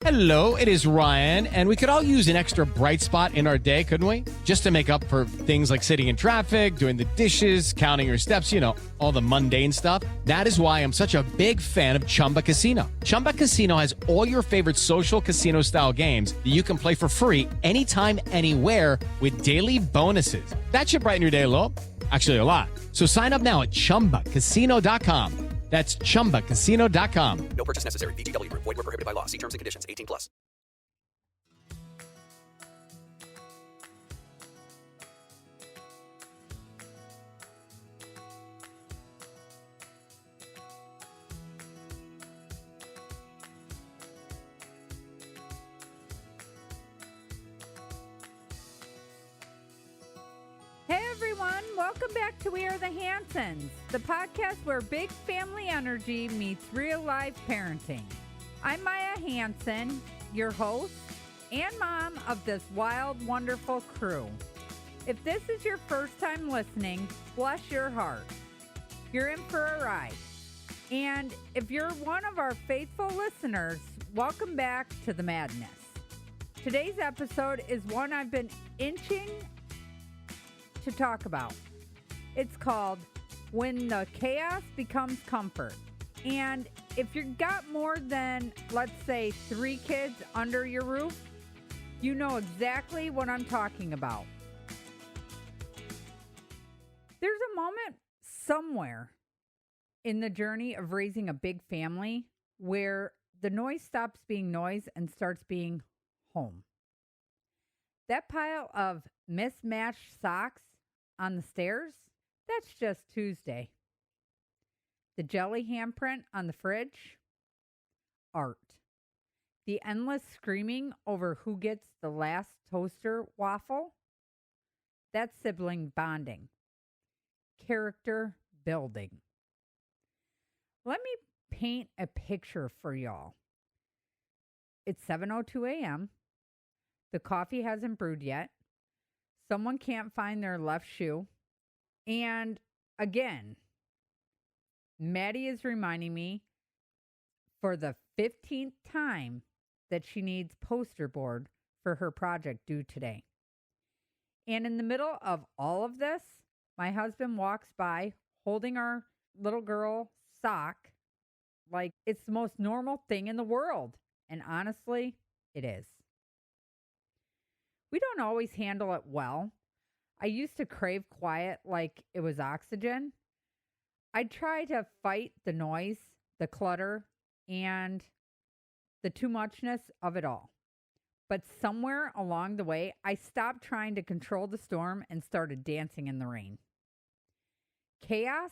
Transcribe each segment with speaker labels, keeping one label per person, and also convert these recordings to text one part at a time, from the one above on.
Speaker 1: Hello, it is Ryan, and we could all use an extra bright spot in our day, couldn't we? Just to make up for things like sitting in traffic, doing the dishes, counting your steps, all the mundane stuff. That is why I'm such a big fan of Chumba Casino. Chumba Casino has all your favorite social casino-style games that you can play for free anytime, anywhere with daily bonuses. That should brighten your day a little. Actually, a lot. So sign up now at ChumbaCasino.com. That's ChumbaCasino.com.
Speaker 2: No purchase necessary. VGW Group. Void where prohibited by law. See terms and conditions. 18 plus.
Speaker 3: Hey everyone, welcome back to We Are the Hansons, the podcast where big family energy meets real life parenting. I'm Maya Hanson, your host and mom of this wild, wonderful crew. If this is your first time listening, bless your heart. You're in for a ride. And if you're one of our faithful listeners, welcome back to the madness. Today's episode is one I've been inching to talk about. It's called When the Chaos Becomes Comfort. And if you've got more than, let's say, 3 kids under your roof, you know exactly what I'm talking about. There's a moment somewhere in the journey of raising a big family where the noise stops being noise and starts being home. That pile of mismatched socks on the stairs, that's just Tuesday. The jelly handprint on the fridge, art. The endless screaming over who gets the last toaster waffle, that's sibling bonding. Character building. Let me paint a picture for y'all. It's 7:02 a.m. The coffee hasn't brewed yet. Someone can't find their left shoe. And again, Maddie is reminding me for the 15th time that she needs poster board for her project due today. And in the middle of all of this, my husband walks by holding our little girl sock like it's the most normal thing in the world. And honestly, it is. We don't always handle it well. I used to crave quiet like it was oxygen. I try to fight the noise, the clutter, and the too muchness of it all. But somewhere along the way, I stopped trying to control the storm and started dancing in the rain. Chaos,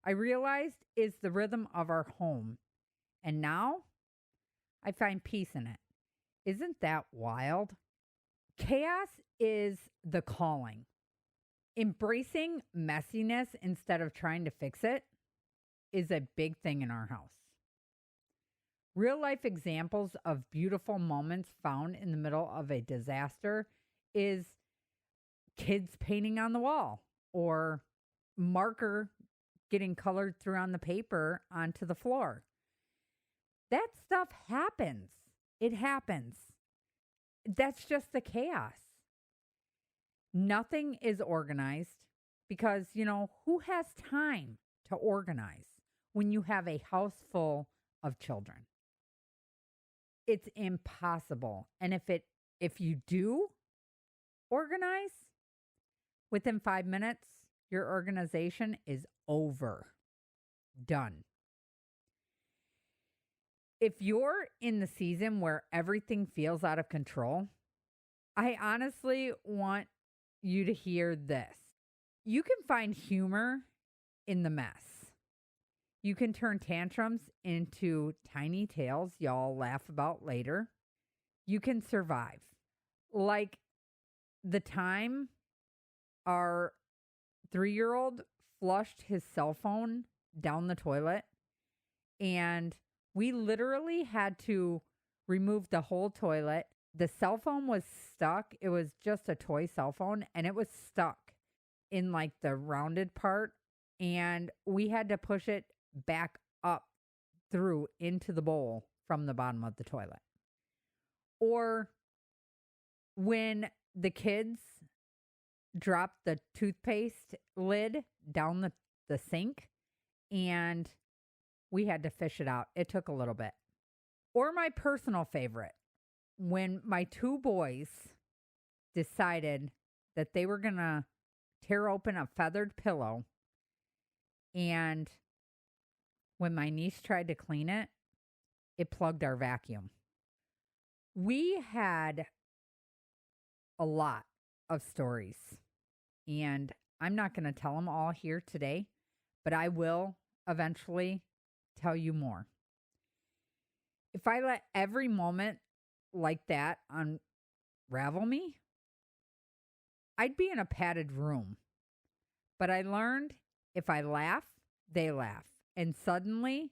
Speaker 3: I realized, is the rhythm of our home. And now I find peace in it. Isn't that wild? Chaos is the calling. Embracing messiness instead of trying to fix it is a big thing in our house. Real life examples of beautiful moments found in the middle of a disaster is kids painting on the wall or marker getting colored through on the paper onto the floor. That stuff happens. It happens. That's just the chaos. Nothing is organized because, who has time to organize when you have a house full of children? It's impossible. And if you do organize, within 5 minutes, your organization is over. Done. If you're in the season where everything feels out of control, I honestly want you to hear this. You can find humor in the mess. You can turn tantrums into tiny tales y'all laugh about later. You can survive. Like the time our 3-year-old flushed his cell phone down the toilet, and we literally had to remove the whole toilet. The cell phone was stuck. It was just a toy cell phone, and it was stuck in like the rounded part, and we had to push it back up through into the bowl from the bottom of the toilet. Or when the kids dropped the toothpaste lid down the sink and we had to fish it out. It took a little bit. Or my personal favorite, when my two boys decided that they were going to tear open a feathered pillow, and when my niece tried to clean it, it plugged our vacuum. We had a lot of stories, and I'm not going to tell them all here today, but I will eventually tell you more. If I let every moment like that unravel me, I'd be in a padded room. But I learned if I laugh, they laugh. And suddenly,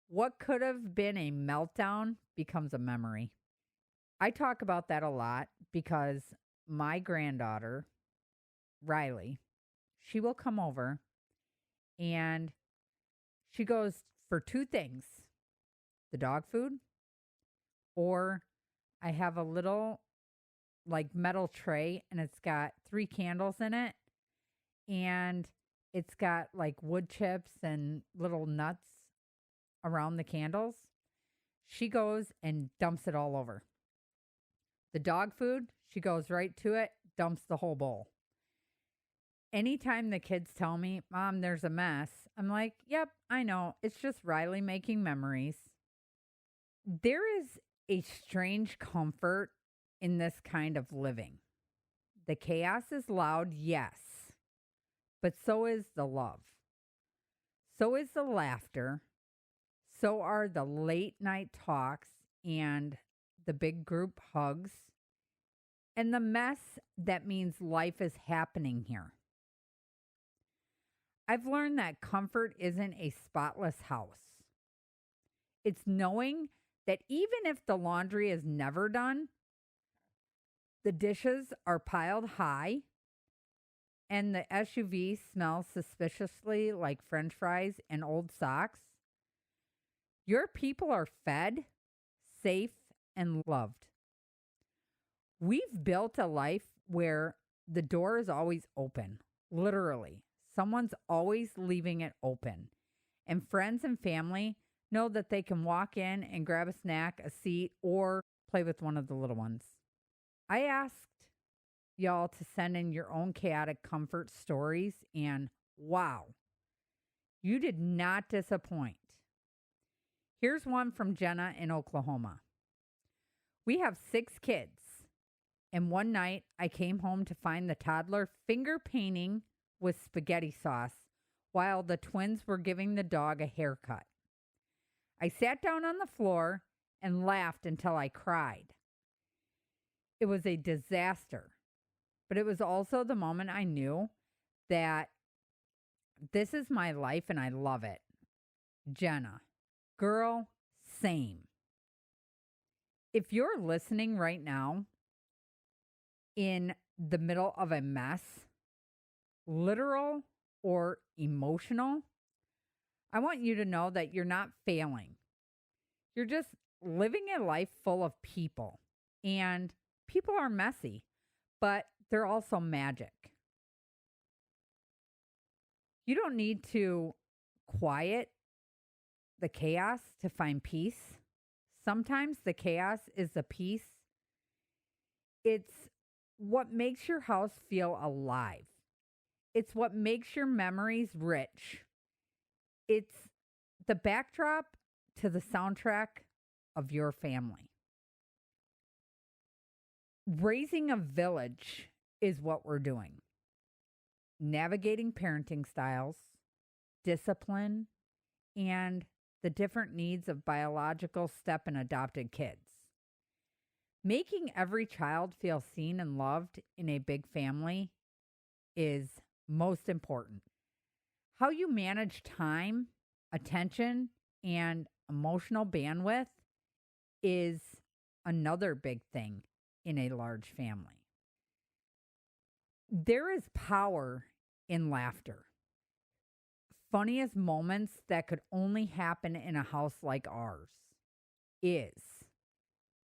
Speaker 3: what could have been a meltdown becomes a memory. I talk about that a lot because my granddaughter, Riley, she will come over and she goes for two things: the dog food, or I have a little like metal tray and it's got 3 candles in it and it's got like wood chips and little nuts around the candles. She goes and dumps it all over. The dog food, she goes right to it, dumps the whole bowl. Anytime the kids tell me, Mom, there's a mess, I'm like, yep, I know. It's just Riley making memories. There is a strange comfort in this kind of living. The chaos is loud, yes, but so is the love. So is the laughter. So are the late night talks and the big group hugs and the mess that means life is happening here. I've learned that comfort isn't a spotless house. It's knowing that even if the laundry is never done, the dishes are piled high, and the SUV smells suspiciously like French fries and old socks, your people are fed, safe, and loved. We've built a life where the door is always open, literally. Someone's always leaving it open. And friends and family know that they can walk in and grab a snack, a seat, or play with one of the little ones. I asked y'all to send in your own chaotic comfort stories, and wow, you did not disappoint. Here's one from Jenna in Oklahoma. We have 6 kids, and one night I came home to find the toddler finger painting with spaghetti sauce while the twins were giving the dog a haircut. I sat down on the floor and laughed until I cried. It was a disaster, but it was also the moment I knew that this is my life and I love it. Jenna, girl, same. If you're listening right now in the middle of a mess, literal or emotional, I want you to know that you're not failing. You're just living a life full of people. And people are messy, but they're also magic. You don't need to quiet the chaos to find peace. Sometimes the chaos is the peace. It's what makes your house feel alive. It's what makes your memories rich. It's the backdrop to the soundtrack of your family. Raising a village is what we're doing. Navigating parenting styles, discipline, and the different needs of biological step and adopted kids. Making every child feel seen and loved in a big family is most important. How you manage time, attention, and emotional bandwidth is another big thing in a large family. There is power in laughter. Funniest moments that could only happen in a house like ours is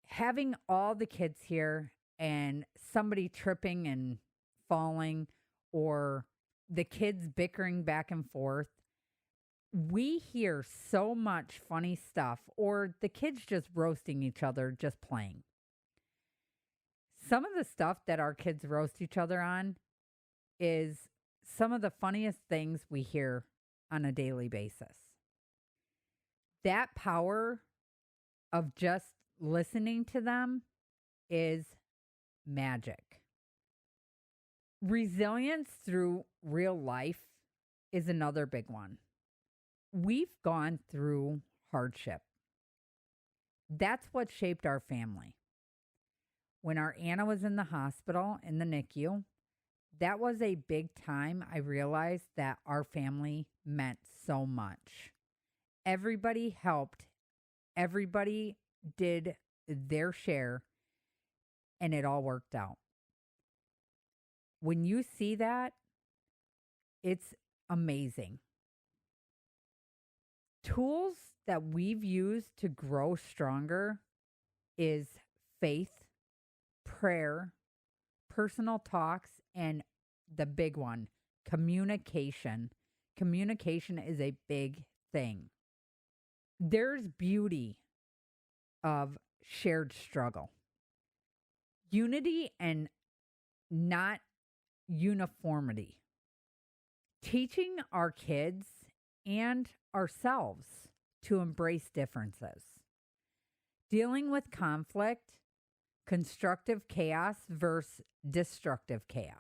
Speaker 3: having all the kids here and somebody tripping and falling or the kids bickering back and forth, we hear so much funny stuff or the kids just roasting each other, just playing. Some of the stuff that our kids roast each other on is some of the funniest things we hear on a daily basis. That power of just listening to them is magic. Resilience through real life is another big one. We've gone through hardship. That's what shaped our family. When our Anna was in the hospital in the NICU, that was a big time I realized that our family meant so much. Everybody helped. Everybody did their share, and it all worked out. When you see that, it's amazing. Tools that we've used to grow stronger is faith, prayer, personal talks, and the big one, communication. Communication is a big thing. There's beauty of shared struggle. Unity and not uniformity. Teaching our kids and ourselves to embrace differences. Dealing with conflict, constructive chaos versus destructive chaos.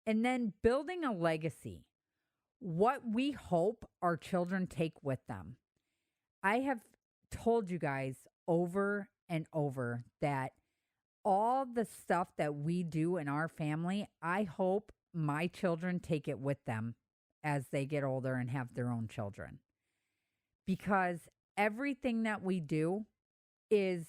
Speaker 3: And then building a legacy. What we hope our children take with them. I have told you guys over and over that all the stuff that we do in our family, I hope my children take it with them as they get older and have their own children. Because everything that we do is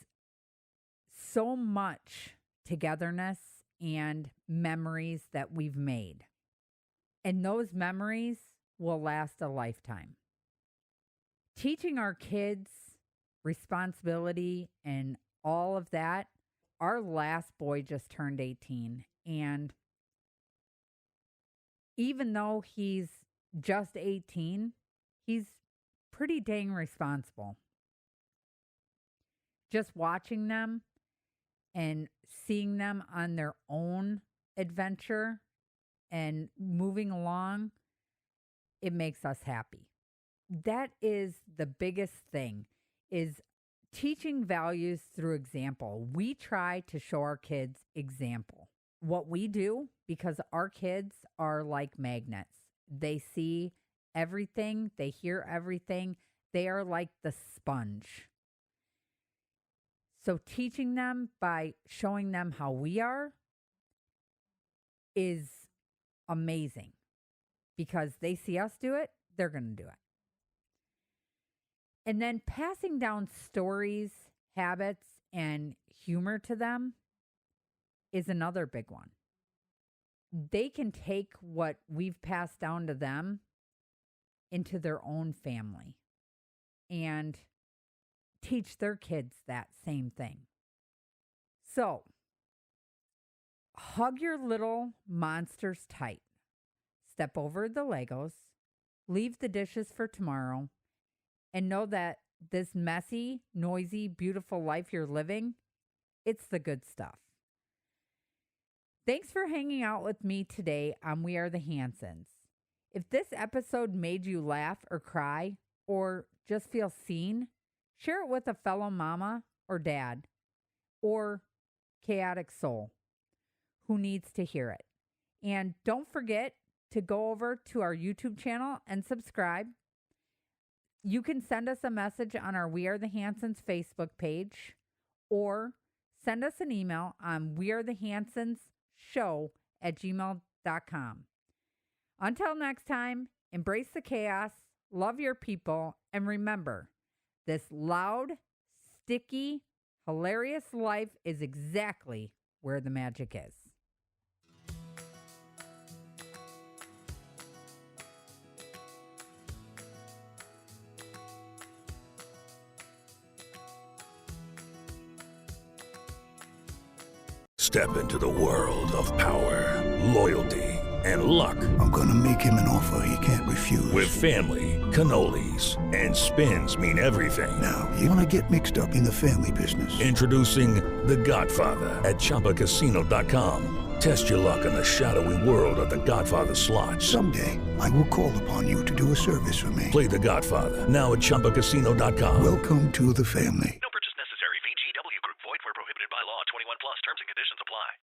Speaker 3: so much togetherness and memories that we've made. And those memories will last a lifetime. Teaching our kids responsibility and all of that. Our last boy just turned 18. And even though he's just 18, he's pretty dang responsible. Just watching them and seeing them on their own adventure and moving along, it makes us happy. That is the biggest thing, is teaching values through example. We try to show our kids example. What we do, because our kids are like magnets. They see everything, they hear everything. They are like the sponge. So teaching them by showing them how we are is amazing, because they see us do it, they're going to do it. And then passing down stories, habits, and humor to them is another big one. They can take what we've passed down to them into their own family and teach their kids that same thing. So, hug your little monsters tight. Step over the Legos. Leave the dishes for tomorrow. And know that this messy, noisy, beautiful life you're living, it's the good stuff. Thanks for hanging out with me today on We Are the Hansons. If this episode made you laugh or cry or just feel seen, share it with a fellow mama or dad or chaotic soul who needs to hear it. And don't forget to go over to our YouTube channel and subscribe. You can send us a message on our We Are the Hansons Facebook page, or send us an email on wearethehansonsshow@gmail.com. Until next time, embrace the chaos, love your people, and remember, this loud, sticky, hilarious life is exactly where the magic is.
Speaker 4: Step into the world of power, loyalty, and luck.
Speaker 5: I'm gonna make him an offer he can't refuse.
Speaker 4: With family, cannolis, and spins mean everything.
Speaker 5: Now, you wanna get mixed up in the family business.
Speaker 4: Introducing The Godfather at ChumbaCasino.com. Test your luck in the shadowy world of The Godfather slot.
Speaker 5: Someday, I will call upon you to do a service for me.
Speaker 4: Play The Godfather now at ChumbaCasino.com.
Speaker 5: Welcome to the family.